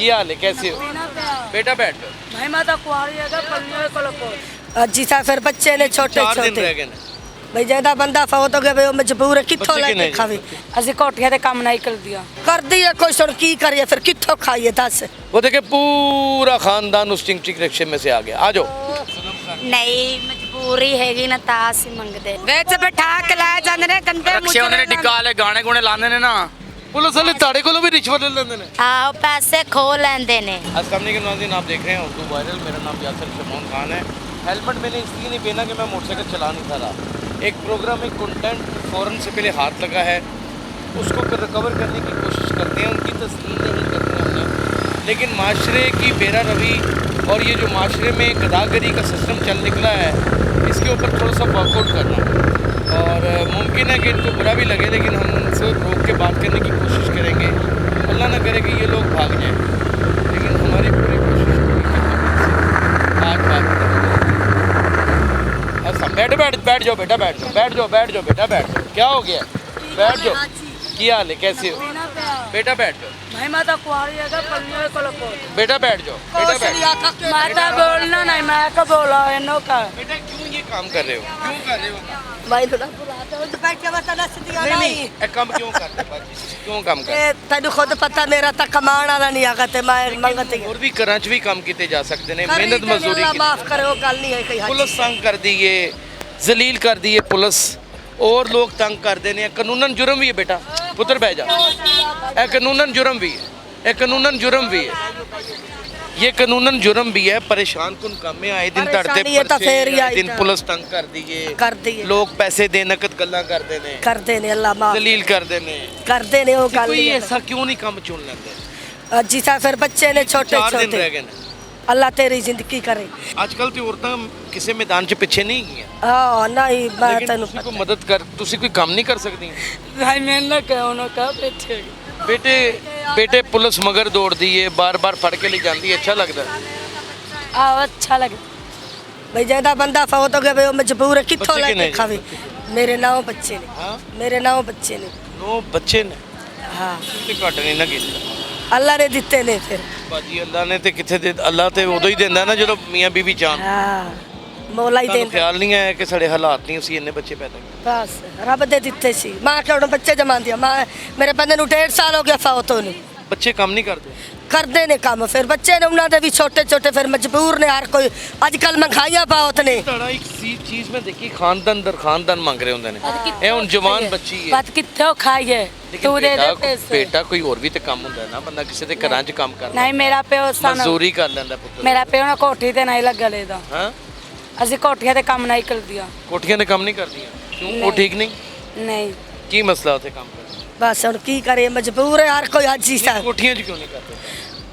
ਕੀ ਹਾਲ ਹੈ कैसे हो बेटा बैठ जाओ भाई माता कुआरी है पल्लियों को लोको जी सा फिर बच्चे ने छोटे 4 दिन छोटे रह गए ने भाई ज्यादा बंदा फौत हो गया भाई वो मजबूर है किथों बच्चे लेके किन्ने खावे ਅਸੀਂ ਕੋਠੀਆਂ ਤੇ ਕੰਮ ਨਹੀਂ ਕਰ ਦਿਆ कर दिए कोई सुन की करिए फिर किथों खाइए दस वो देखिए पूरा खानदान उस चिंग चिंग रिक्शे में से आ गया आ जाओ ਨਹੀਂ ਮਜਬੂਰੀ ਹੈਗੀ ਨਾ ਤਾਂ ਅਸੀਂ ਮੰਗਦੇ ਵਿੱਚ ਬਿਠਾ ਕੇ ਲੈ ਜਾਂਦੇ ਨੇ ਗੰਦੇ ਰਕਸ਼ੇ ਉਹਨਾਂ ਨੇ ਟਿੱਕਾ ਵਾਲੇ ਗਾਣੇ ਗੁਣੇ ਲਾਉਂਦੇ ਨੇ ਨਾ पुलिस वाले ताड़े को भी रिश्वत ले लेते हैं ਆਓ ਪੈਸੇ ਖੋ ਲੈਂਦੇ ਨੇ अस्सलाम वालेकुम नाज़रीन आप देख रहे हैं उर्दू वायरल मेरा नाम यासर शमौन खान है हेलमेट मैंने इसलिए नहीं पहना कि मैं मोटरसाइकिल चला नहीं था रहा एक प्रोग्राम एक कंटेंट फ़ौरन से पहले हाथ लगा है उसको रिकवर करने की कोशिश करते हैं उनकी तस्लीम नहीं करते हैं हमने लेकिन माशरे की बेरा रवि और ये जो माशरे में गदागरी का सिस्टम चल निकला है इसके ऊपर थोड़ा सा वर्कआउट करना और मुमकिन है कि इनको बुरा भी लगे लेकिन हम उनसे रोक के बात करने की कोशिश करेंगे अल्लाह ना करे कि ये लोग भाग जाएं लेकिन हमारी पूरी कोशिश पूरी आज बात अच्छा बैठ जाओ बेटा बैठ जाओ बेटा बैठ जाओ क्या हो गया बैठ जाओ की हाल है कैसे हो बेटा बैठ जाओ भाई माता कुआरी है पल्लियों को लोको बेटा बैठ जाओ माता बोलना नहीं मैं का बोला इनो का बेटा क्यों ये काम कर रहे हो क्यों कर रहे हो भाई थोड़ा बुलाते हो बैठ के बता दस दिया नहीं ये काम क्यों करते हो क्यों काम कर तेन खुद पता मेरा तो कमाण वाला नहीं आगा ते मैं मंगती ਹੋਰ ਵੀ ਘਰਾਂ 'ਚ ਵੀ ਕੰਮ ਕੀਤੇ ਜਾ ਸਕਦੇ ਨੇ ਮਿਹਨਤ ਮਜ਼ਦੂਰੀ ਕੀਤੀ माफ करे वो गल नहीं है कहीं ਪੁਲਿਸ ਤੰਗ ਕਰਦੀ ਏ ਜ਼ਲੀਲ ਕਰਦੀ ਏ ਪੁਲਿਸ और लोग तंग करते हैं कानूनन जुर्म भी है बेटा पुत्र बह जा ये कानूनन जुर्म भी है ये कानूनन जुर्म भी है ये कानूनन जुर्म भी है परेशान कुन काम में आए दिन धड़ते आए दिन पुलिस तंग कर दी है लोग पैसे दे नकद गल्लां करते ने अल्लाह माफ जलील करते ने वो गल कोई ऐसा क्यों नहीं काम चुन लेंदे जी सा फिर बच्चे ने छोटे 4 दिन रह छोटे गए ने अल्लाह तेरी जिंदगी करे आजकल तो औरतां किसी मैदान 'ਚ ਪਿੱਛੇ ਨਹੀਂ ਗਈਆਂ हाँ नहीं मैं लेकिन तेन ਤੁਸੀਂ ਕੋਈ ਮਦਦ ਕਰ ਤੁਸੀਂ ਕੋਈ ਕੰਮ ਨਹੀਂ ਕਰ ਸਕਦੀ भाई मैंने ना कहो ना कहा बैठे बेटे पुलिस मगर दौड़ती है बार बार फड़ के ले जाती है अच्छा लगता है ਆਓ ਅੱਛਾ ਲੱਗ भाई ज्यादा बंदा फौत हो गया भाई वो मजबूर है किथों बच्चे लेके किन्ने? खावे मेरे 9 बच्चे ने हाँ? मेरे 9 बच्चे ने 9 बच्चे ने हाँ ਤੇ ਘੱਟ ਨਹੀਂ ਨਾ ਕੀਤਾ अल्लाह ने दिते ने फिर ਬਾਜੀ ਅੱਲਾ ਨੇ ਤੇ ਕਿੱਥੇ ਦੇ ਅੱਲਾ ਤੇ ਉਦੋਂ ਹੀ ਦਿੰਦਾ ਨਾ ਜਦੋਂ ਮੀਆਂ ਬੀਬੀ ਚਾਹਣ हाँ मौला ही ਤੁਹਾਨੂੰ दे ਖਿਆਲ ਨਹੀਂ ਆਇਆ ਕਿ ਸਾਡੇ ਹਾਲਾਤ ਨਹੀਂ ਅਸੀਂ ਇੰਨੇ ਬੱਚੇ ਪੈਦਾ ਕੀਤੇ बस रब दे दिते सी मां के हुण बच्चे जमांदी मां मेरे बंदे नु 1.5 साल हो गया फौत होने ਬੱਚੇ ਕੰਮ ਨਹੀਂ ਕਰਦੇ करते ने काम फिर बच्चे ने उन्होंने भी छोटे छोटे फिर मजबूर ने हर कोई अजकल महंगाइयां बहुत ने ਤੁਹਾਡਾ ਇੱਕ ਚੀਜ਼ ਮੈਂ ਦੇਖੀ ਖਾਨਦਾਨ ਦਰ ਖਾਨਦਾਨ ਮੰਗ ਰਹੇ ਹੁੰਦੇ ਨੇ ਇਹ ਹੁਣ ਜਵਾਨ ਬੱਚੀ ਹੈ ਬਾਤ ਕਿੱਥੋਂ ਖਾਈਏ ਤੂੰ ਦੇ ਦੇ ਪੈਸੇ ਬੇਟਾ ਕੋਈ ਹੋਰ ਵੀ ਤੇ ਕੰਮ ਹੁੰਦਾ ਨਾ ਬੰਦਾ ਕਿਸੇ ਦੇ ਘਰਾਂ 'ਚ ਕੰਮ ਕਰਦਾ ਨਹੀਂ ਮੇਰਾ ਪਿਓ ਸਾਨੂੰ ਮਜ਼ਦੂਰੀ ਕਰ ਲੈਂਦਾ ਪੁੱਤ ਮੇਰਾ ਪਿਓ ਨਾ ਕੋਠੀ ਤੇ ਨਹੀਂ ਲੱਗਾ ਲੈਦਾ ਹਾਂ ਅਸੀਂ ਕੋਠੀਆਂ ਤੇ ਕੰਮ ਨਹੀਂ ਕਰਦੀਆਂ ਕੋਠੀਆਂ ਦੇ ਕੰਮ ਨਹੀਂ ਕਰਦੀਆਂ ਕਿਉਂ ਉਹ ਠੀਕ ਨਹੀਂ ਨਹੀਂ ਕੀ ਮਸਲਾ ਉੱਥੇ ਕੰਮ ਕਰਦਾ बस हम की करे मजबूर है हर कोई हज सा ਕੋਠੀਆਂ 'ਚ ਕਿਉਂ ਨਹੀਂ ਕਰਦੇ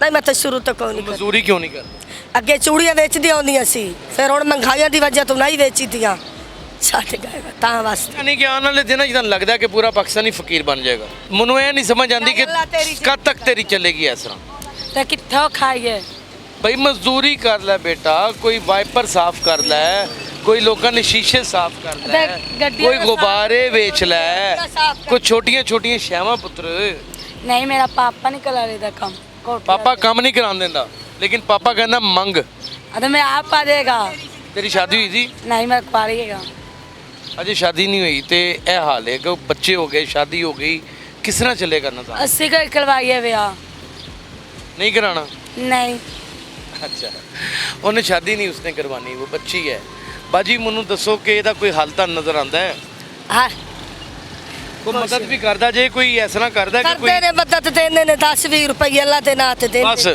नहीं मैं तो शुरू तो कोई नहीं कर ਮਜ਼ਦੂਰੀ ਕਿਉਂ ਨਹੀਂ ਕਰਦੇ ਅੱਗੇ ਚੂੜੀਆਂ ਵੇਚਦੀਆਂ ਹੁੰਦੀਆਂ ਸੀ ਫਿਰ ਹੁਣ ਮਹਿੰਗਾਈਆਂ ਦੀ ਵਜ੍ਹਾ ਤੋਂ ਨਹੀਂ ਵੇਚੀਆਂ ਛੱਡ ਗਏ ਤਾਂ ਵਾਸਤੇ ਯਾਨੀ ਕਿ ਆਉਣ ਵਾਲੇ ਦਿਨਾਂ 'ਚ ਤੁਹਾਨੂੰ ਲੱਗਦਾ ਕਿ ਪੂਰਾ ਪਾਕਿਸਤਾਨੀ ਫਕੀਰ ਬਣ ਜਾਏਗਾ ਮੈਨੂੰ ਇਹ ਨਹੀਂ ਸਮਝ ਆਉਂਦੀ ਕਿ ਕਦ ਤੱਕ ਤੇਰੀ ਚੱਲੇਗੀ ਇਸ ਤਰ੍ਹਾਂ ਤੇ ਕਿੱਥੋਂ ਖਾਈਏ ਭਾਈ ਮਜ਼ਦੂਰੀ ਕਰ ਲੈ ਬੇਟਾ ਕੋਈ ਵਾਈਪਰ ਸਾਫ਼ ਕਰ ਲੈ ਕੋਈ ਲੋਕਾਂ ਨੇ ਸ਼ੀਸ਼ੇ ਸਾਫ਼ ਕਰ ਲੈ ਕੋਈ ਗੁਬਾਰੇ ਵੇਚ ਲੈ ਕੋਈ ਛੋਟੀਆਂ ਛੋਟੀਆਂ ਸ਼ੈਵਾਂ ਪੁੱਤਰ ਨਹੀਂ ਮੇਰਾ ਪਾਪਾ ਨਹੀਂ ਕਰਾ ਲੈਦਾ ਕੰਮ ਪਾਪਾ ਕੰਮ ਨਹੀਂ ਕਰਾਉਣ ਦਿੰਦਾ ਲੇਕਿਨ ਪਾਪਾ ਕਹਿੰਦਾ ਮੰਗ ਅਦੇ ਮੈਂ ਆਪ ਆ ਜਾਏਗਾ ਤੇਰੀ ਸ਼ਾਦੀ ਹੋਈ ਸੀ ਨਹੀਂ ਮੈਂ ਕੁਆਰੀ ਹੈਗਾ ਅਜੇ ਸ਼ਾਦੀ ਨਹੀਂ ਹੋਈ ਤੇ ਇਹ ਹਾਲ ਹੈ ਕਿ ਬੱਚੇ ਹੋ ਗਏ ਸ਼ਾਦੀ ਹੋ ਗਈ ਕਿਸ ਤਰ੍ਹਾਂ ਚੱਲੇਗਾ ਨਾ ਤਾਂ ਅਸੀਂ ਕੋਈ ਕਰਵਾਈਏ ਵਿਆਹ ਨਹੀਂ कराना ਨਹੀਂ अच्छा ਉਹਨੇ ਸ਼ਾਦੀ ਨਹੀਂ ਉਸਨੇ ਕਰਵਾਨੀ ਉਹ ਬੱਚੀ ਹੈ ਬਾਜੀ ਮੈਨੂੰ ਦੱਸੋ ਕਿ ਇਹਦਾ ਕੋਈ ਹੱਲ ਤਾਂ ਨਜ਼ਰ ਆਉਂਦਾ ਹੈ ਹਾਂ ਕੋਈ ਮਦਦ ਵੀ ਕਰਦਾ ਜੇ ਕੋਈ ਇਸ ਤਰ੍ਹਾਂ ਕਰਦਾ ਕਿ ਕੋਈ ਕਰਦੇ ਨੇ ਮਦਦ ਦੇਣੇ ਨੇ 10-20 ਰੁਪਏ ਅੱਲਾ ਦੇ ਨਾਂ ਤੇ ਦੇ ਬਸ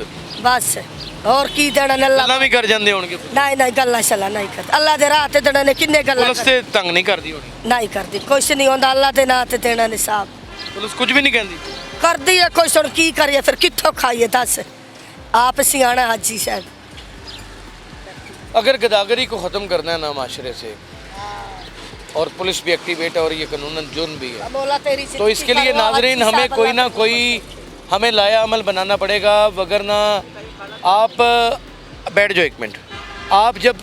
ਬਸ ਹੋਰ ਕੀ ਦੇਣਾ ਨੇ ਅੱਲਾ ਗੱਲਾਂ ਵੀ ਕਰ ਜਾਂਦੇ ਹੋਣਗੇ ਨਹੀਂ ਨਹੀਂ ਗੱਲਾਂ ਸ਼ਲਾ ਨਹੀਂ ਕਰਦਾ ਅੱਲਾ ਦੇ ਰਾਹ ਤੇ ਦੇਣਾ ਨੇ ਕਿੰਨੇ ਗੱਲਾਂ ਪੁਲਿਸ ਤੇ ਤੰਗ ਨਹੀਂ ਕਰਦੀ ਹੋਣੀ ਨਹੀਂ ਕਰਦੀ ਕੁਛ ਨਹੀਂ ਹੁੰਦਾ ਅੱਲਾ ਦੇ ਨਾਂ ਤੇ ਦੇਣਾ ਨੇ ਸਾਬ ਪੁਲਿਸ ਕੁਝ ਵੀ ਨਹੀਂ ਕਹਿੰਦੀ ਕਰਦੀ ਹੈ ਕੁਛ ਹੁਣ ਕੀ ਕਰੀਏ ਫਿਰ ਕਿੱਥੋਂ ਖਾਈਏ ਦੱਸ आप सियाना हाजी साहब अगर गदागरी को ख़त्म करना है ना माशरे से और पुलिस भी एक्टिवेट है और ये कानूनन जुर्म भी है तो इसके लिए नाजरीन हमें कोई ना कोई हमें लाया अमल बनाना पड़ेगा वगरना आप बैठ जाओ एक मिनट आप जब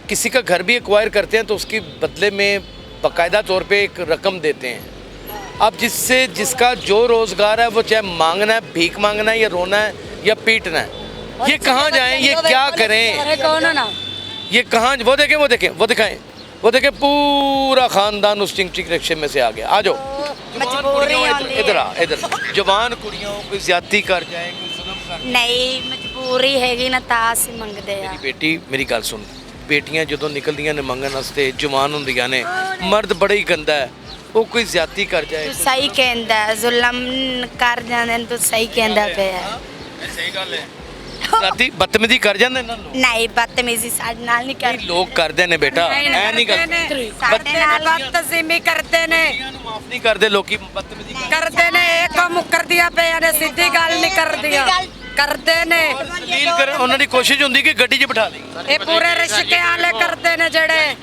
किसी का घर भी एक्वायर करते हैं तो उसके बदले में बाकायदा तौर पे एक रकम देते हैं अब जिससे जिसका जो रोज़गार है वो चाहे मांगना है भीख मांगना है या रोना है या पीटना है। ये कहाँ जाएं, ये क्या करें, कौन ना ये कहाँ, वो देखें वो देखें वो दिखाएं, वो देखें पूरा खानदान उस चिंग चिंग रिक्शे में से आ गया। आ जाओ इधर आ, इधर जवान कुड़ियों कोई ज्यादती कर जाए, कोई जुल्म कर जाए। ਨਹੀਂ ਮਜਬੂਰੀ ਹੈਗੀ ਨਾ ਤਾਂ ਅਸੀਂ ਮੰਗਦੇ ਆ ਮੇਰੀ ਬੇਟੀ ਮੇਰੀ ਗੱਲ ਸੁਣ, ਬੇਟੀਆਂ ਜਦੋਂ ਨਿਕਲਦੀਆਂ ਨੇ ਮੰਗਣ ਵਾਸਤੇ ਜਵਾਨ ਹੁੰਦੀਆਂ ਨੇ, ਮਰਦ ਬੜਾ ਹੀ ਗੰਦਾ ਹੈ, ਉਹ ਕੋਈ ਜ਼ਿਆਦਤੀ ਕਰ ਜਾਏ। ਤੂੰ ਸਹੀ ਕਹਿੰਦਾ ਜ਼ੁਲਮ ਕਰ ਜਾਂਦੇ ਨੇ ਤੂੰ ਸਹੀ ਕਹਿੰਦਾ ਪਿਆ ਸਹੀ ਗੱਲ ਹੈ, ਜ਼ਿਆਦਤੀ ਬਦਤਮੀਜ਼ੀ ਕਰ ਜਾਂਦੇ ਇਹਨਾਂ ਨੂੰ। ਨਹੀਂ ਬਦਤਮੀਜ਼ੀ ਸਾਡੇ ਨਾਲ ਨਹੀਂ ਨਹੀਂ, ਕਰਦੇ ਲੋਕ ਕਰਦੇ ਨੇ ਬੇਟਾ, ਐ ਨਹੀਂ ਕਰਦੇ। ਸਾਡੇ ਨਾਲ ਬਦਤਜ਼ੀਮੀ ਕਰਦੇ ਨੇ ਨੂੰ ਮਾਫ ਨਹੀਂ ਕਰਦੇ ਲੋਕੀ, ਬਦਤਮੀਜ਼ੀ ਕਰਦੇ ਨੇ ਇਹ ਕੰਮ ਮੁਕਰਦੀਆਂ ਪਈਆਂ ਨੇ, ਸਿੱਧੀ ਗੱਲ ਨਹੀਂ ਕਰਦੀਆਂ, ਕਰਦੇ ਨੇ ਡੀਲ ਕਰ। ਉਹਨਾਂ ਦੀ ਕੋਸ਼ਿਸ਼ ਹੁੰਦੀ ਕਿ ਗੱਡੀ 'ਚ ਬਿਠਾ ਲਈ। ਇਹ ਪੂਰੇ ਰਿਸ਼ਕੇ ਵਾਲੇ ਕਰਦੇ ਨੇ ਜਿਹੜੇ,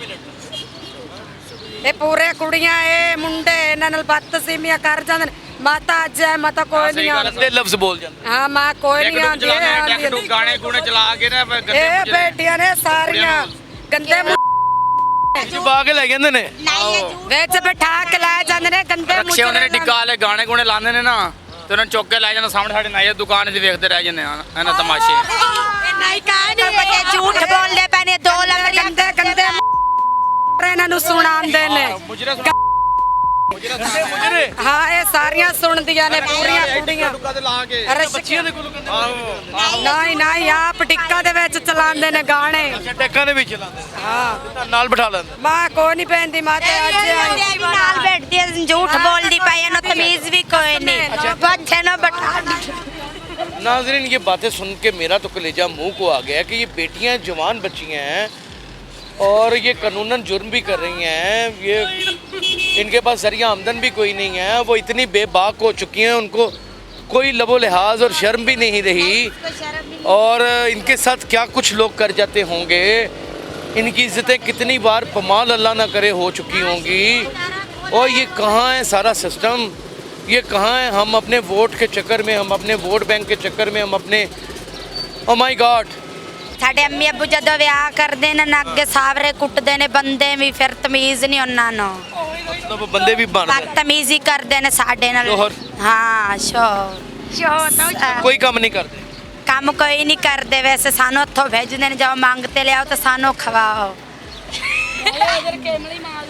ਇਹ ਪੂਰੇ ਕੁੜੀਆਂ ਇਹ ਮੁੰਡੇ ਇਹਨਾਂ ਨਾਲ ਬਦਤਜ਼ੀਮੀਆਂ ਕਰ ਜਾਂਦੇ ਨੇ। ਮਾਤਾ ਅੱਜ ਹੈ, ਮਾਤਾ ਕੋਈ ਨਹੀਂ ਆਉਂਦੀ। ਗੰਦੇ ਲਫ਼ਜ਼ ਬੋਲ ਜਾਂਦੇ। ਹਾਂ ਮਾਂ ਕੋਈ ਨਹੀਂ ਆਉਂਦੀ, ਇਹ ਆਉਂਦੀ ਹੈ। ਗਾਣੇ ਗੁਣੇ ਚਲਾ ਕੇ ਨਾ ਇਹ ਬੇਟੀਆਂ ਨੇ ਸਾਰੀਆਂ ਗੰਦੇ ਜਵਾ ਕੇ ਲੈ ਜਾਂਦੇ ਨੇ। ਵਿੱਚ ਬਿਠਾ ਕੇ ਲੈ ਜਾਂਦੇ ਨੇ ਗੰਦੇ ਰਕਸ਼ੇ ਉਹਨਾਂ ਨੇ ਟਿੱਕਾ ਵਾਲੇ ਗਾਣੇ ਗੁਣੇ ਲਾਉਂਦੇ ਨੇ ਨਾ, ਤੇ ਉਹਨਾਂ ਨੂੰ ਚੁੱਕ ਕੇ ਲੈ ਜਾਂਦੇ ਸਾਹਮਣੇ ਸਾਡੇ ਨਾਈ ਦੁਕਾਨ 'ਚ ਵੇਖਦੇ ਰਹਿ ਜਾਂਦੇ ਆ ਇਹਨਾਂ ਤਮਾਸ਼ੇ। ਨਹੀਂ ਕਹਾਣੀ ਬੱਚੇ ਝੂਠ ਬੋਲਦੇ ਪਏ ਨੇ 2 ਲੱਖ ਗੰਦੇ ਗੰਦੇ ਇਹਨਾਂ ਨੂੰ ਸੁਣਾਉਂਦੇ ਨੇ। ਹਾਂ ਇਹ ਸਾਰੀਆਂ ਸੁਣਦੀਆਂ ਨੇ ਪੂਰੀਆਂ ਕੁੜੀਆਂ। ਬੱਚੀਆਂ ਦੇ ਕੋਲੋਂ ਕਹਿੰਦੇ ਨਹੀਂ ਨਹੀਂ ਆਪ ਟਿੱਕਾ ਦੇ ਵਿੱਚ ਚਲਾਉਂਦੇ ਨੇ ਗਾਣੇ। ਟੈਕਾਂ ਦੇ ਵਿੱਚ ਚਲਾਉਂਦੇ ਨੇ। ਹਾਂ ਨਾਲ ਬਿਠਾ ਲੈਂਦੇ। ਮਾਂ ਕੋਈ ਨਹੀਂ ਪੈਂਦੀ, ਮਾਂ ਤੇ ਅੱਜ ਆਈ। ਵੀ ਨਾਲ ਬੈਠਦੀ ਐ ਝੂਠ ਬੋਲਦੀ ਪਈ ਇਹਨਾਂ ਤਮੀਜ਼ ਵੀ ਕੋਈ ਨਹੀਂ ਬੱਚੇ ਨੂੰ ਬਿਠਾ नाज़रीन, ये बातें सुन के मेरा तो कलेजा मुंह को आ गया कि ये बेटियां जवान बच्चियां हैं और ये कानूनन जुर्म भी कर रही हैं। ये इनके पास ज़रिया आमदन भी कोई नहीं है, वो इतनी बेबाक हो चुकी हैं, उनको कोई लबो लिहाज और शर्म भी नहीं रही। और इनके साथ क्या कुछ लोग कर जाते होंगे, इनकी इज़्ज़तें कितनी बार पमाल अल्लाह ना करे हो चुकी होंगी। और ये कहाँ है सारा सिस्टम, ये कहाँ है? हम अपने वोट के चक्कर में, हम अपने वोट बैंक के चक्कर में, हम अपने ओ माय गॉड। ਸਾਡੇ ਅੰਮੀ ਅੱਬੂ ਜਦੋਂ ਵਿਆਹ ਕਰਦੇ ਨੇ ਨਾ ਅੱਗੇ ਸਾਵਰੇ ਕੁੱਟਦੇ ਨੇ ਬੰਦੇ ਵੀ, ਫਿਰ ਤਮੀਜ਼ ਨਹੀਂ ਉਹਨਾਂ ਨੂੰ, मतलब बंदे भी बन रहे ਬਦਤਮੀਜ਼ੀ ਕਰਦੇ ਨੇ ਸਾਡੇ ਨਾਲ। ਸ਼ੋਹਰ। ਹਾਂ ਸ਼ੋਹਰ कोई काम नहीं करते। ਕੰਮ ਕੋਈ ਨਹੀਂ ਕਰਦੇ, ਵੈਸੇ ਸਾਨੂੰ ਉੱਥੋਂ ਭੇਜਦੇ ਨੇ ਜਾਓ ਮੰਗ ਤੇ ਲਿਆਓ ਤਾਂ ਸਾਨੂੰ ਖਵਾਓ।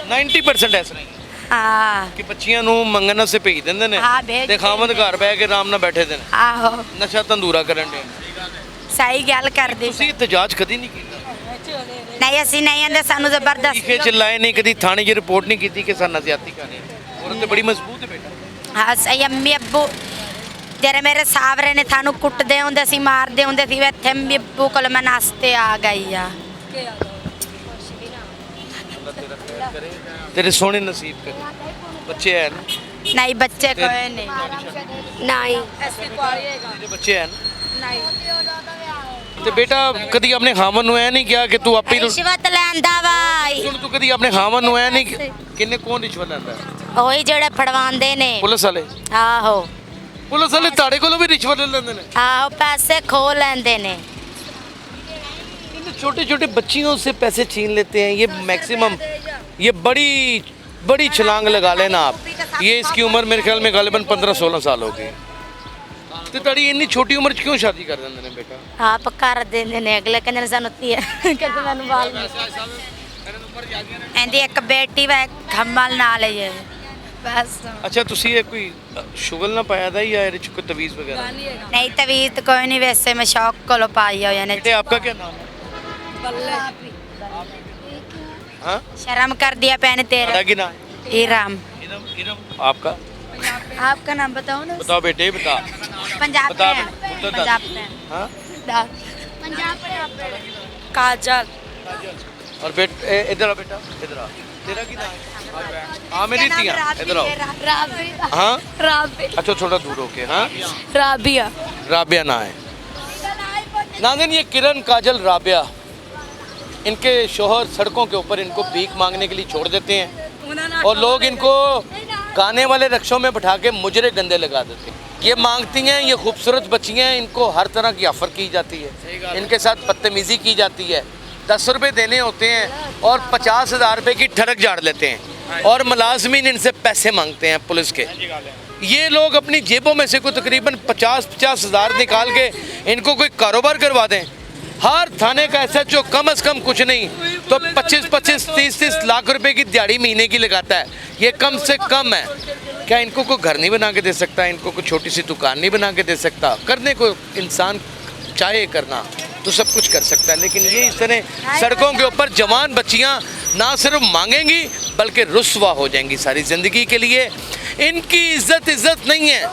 90% ऐसा नहीं ਹਾਂ ਕਿ ਬੱਚੀਆਂ ਨੂੰ ਮੰਗਣ ਵਾਸਤੇ ਭੇਜ ਦਿੰਦੇ ਨੇ ਹਾਂ, ਭੇਜ ਤੇ ਖਾਵੰਦ ਘਰ ਬਹਿ ਕੇ ਆਰਾਮ ਨਾਲ ਬੈਠੇ ਦੇ ਨੇ, ਆਹੋ ਨਸ਼ਾ ਤੰਦੂਰਾ ਕਰਨ ਦੇ। ਸਹੀ ਗੱਲ ਕਰਦੀ ਤੁਸੀਂ ਇਤਜਾਜ ਕਦੀ ਨਹੀਂ ਕੀਤਾ? ਨਹੀਂ ਅਸੀਂ ਨਹੀਂ ਆਂਦੇ, ਸਾਨੂੰ ਟੀਕੇ ਜ਼ਬਰਦਸਤੀ ਚਲਾਏ ਨਹੀਂ, ਕਦੀ ਥਾਣੇ 'ਚ ਰਿਪੋਰਟ ਨਹੀਂ ਕੀਤੀ ਕਿ ਸਾਨੂੰ ਜ਼ਿਆਦਤੀ ਕਰ ਰਹੇ ਨੇ। ਔਰਤ ਤੇ ਬੜੀ ਮਜ਼ਬੂਤ ਹੈ ਬੇਟਾ। ਹਾਂ ਸਹੀ ਅੰਮੀ ਅੱਬੂ ਜਿਹੜੇ ਮੇਰੇ ਸਾਵਰੇ ਨੇ ਸਾਨੂੰ ਕੁੱਟਦੇ ਹੁੰਦੇ ਸੀ, ਮਾਰਦੇ ਹੁੰਦੇ ਸੀ, ਇੱਥੇ ਅੰਮੀ ਅੱਬੂ ਕੋਲ ਮੈਂ ਨਾਸਤੇ ਆ ਗਈ ਆ। ਤੇਰੇ ਸੋਹਣੇ ਨਸੀਬ ਕਰ ਬੱਚੇ ਹੈ ਨਾ, ਨਹੀਂ ਬੱਚੇ ਕੋਈ ਨਹੀਂ ਨਹੀਂ ਤੇਰੇ ਬੱਚੇ ਹੈ ਨਾ। ਤੇ ਬੇਟਾ ਕਦੀ ਆਪਣੇ ਖਾਵਨ ਨੂੰ ਐ ਨਹੀਂ ਕਿਹਾ ਕਿ ਤੂੰ ਆਪੇ ਰਿਸ਼ਵਤ ਲੈਂਦਾ ਵਾ ਸੁਣ, ਤੂੰ ਕਦੀ ਆਪਣੇ ਖਾਵਨ ਨੂੰ ਐ ਨਹੀਂ ਕਿੰਨੇ ਕੌਣ ਰਿਸ਼ਵਤ ਲੈਂਦਾ? ਉਹੀ ਜਿਹੜੇ ਫੜਵਾਉਂਦੇ ਨੇ। ਪੁਲਿਸ ਵਾਲੇ। ਆਹੋ ਪੁਲਿਸ ਵਾਲੇ ਤੁਹਾਡੇ ਕੋਲੋਂ ਵੀ ਰਿਸ਼ਵਤ ਲੈ ਲੈਂਦੇ ਨੇ? ਆਹੋ ਪੈਸੇ ਖੋ ਲੈਂਦੇ ਨੇ। छोटे छोटे बच्चियों से पैसे छीन लेते हैं ये मैक्सिमम। ये बड़ी छलांग लगा लेना आप। ये इसकी उम्र मेरे ख्याल में गालिबन 15-16 साल हो गई। तो तड़ी इतनी छोटी उम्र च क्यों शादी कर देंगे ने बेटा? ਆਪ ਕਰ ਦਿੰਦੇ ਨੇ ਅਗਲੇ ਕਹਿੰਦੇ ਨੇ ਸਾਨੂੰ ਧੀ ਕਹਿੰਦੇ ਮੈਨੂੰ ਬਾਲ ਇਹਦੀ ਇੱਕ ਬੇਟੀ ਵਾ ਖੰਮਲ ਨਾਲ ਹੀ ਹੈ ਬਸ। अच्छा तुसी ये कोई शुगल ना पाया था या ये कोई तवीज़ वगैरह? ਨਹੀਂ ਤਵੀਤ ਕੋਈ ਨਹੀਂ, ਵੈਸੇ ਮੈਂ ਸ਼ੌਕ ਕੋਲੋਂ ਪਾਈ ਹੋਈ ਨੇ। बेटे आपका क्या नाम है? हाँ? शर्म कर दिया पहने तेरे। बड़ा की नाम है? ईराम। इनम आपका आपका नाम बताओ ना। बताओ बेटे बता। पंजाब बता पे बे, उत्तर पंजाब पे हाँ? पंजाब पे ਕਾਜਲ। और इधर आ बेटा, इधर आ। तेरा की नाम है? हाँ मेरी तिया, इधर आओ। राबिया। हाँ राबिया। अच्छा थोड़ा दूर होके। हाँ राबिया। राबिया ना है। नाज़रीन ये किरण काजल राबिया, इनके शोहर सड़कों के ऊपर इनको भीख मांगने के लिए छोड़ देते हैं और लोग इनको गाने वाले रक्षों में बिठा के मुजरे गंदे लगा देते हैं। ये मांगती हैं, ये खूबसूरत बच्चियाँ, इनको हर तरह की ऑफ़र की जाती है, इनके साथ बदतमीज़ी की जाती है। 10 रुपये देने होते हैं और 50,000 रुपये की ठड़क झाड़ लेते हैं और मुलाजमीन इनसे पैसे मांगते हैं पुलिस के। ये लोग अपनी जेबों में से कोई तकरीबन 50-50 हज़ार निकाल के इनको कोई कारोबार करवा दें। हर थाने का SHO कम से कम कुछ नहीं तो 25-25, 30-30 लाख रुपए की दिहाड़ी महीने की लगाता है। ये कम से कम है। क्या इनको कोई घर नहीं बना के दे सकता? इनको कोई छोटी सी दुकान नहीं बना के दे सकता? करने को इंसान चाहे करना तो सब कुछ कर सकता है, लेकिन ये इस तरह सड़कों के ऊपर जवान बच्चियां ना सिर्फ मांगेंगी बल्कि रुस्वा हो जाएंगी सारी ज़िंदगी के लिए। इनकी इज्जत नहीं है,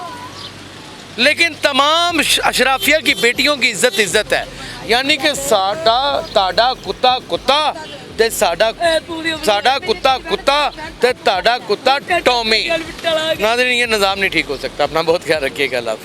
लेकिन तमाम अशराफिया की बेटियों की इज्जत है। यानी कि ताड़ा कुत्ता कुत्ता ते साड़ा कुत्ता कुत्ता ते ताड़ा कुत्ता टॉमी। नाज़रीन, ये निज़ाम नहीं ठीक हो सकता। अपना बहुत ख्याल रखिएगा। अल्लाह हाफ़िज़।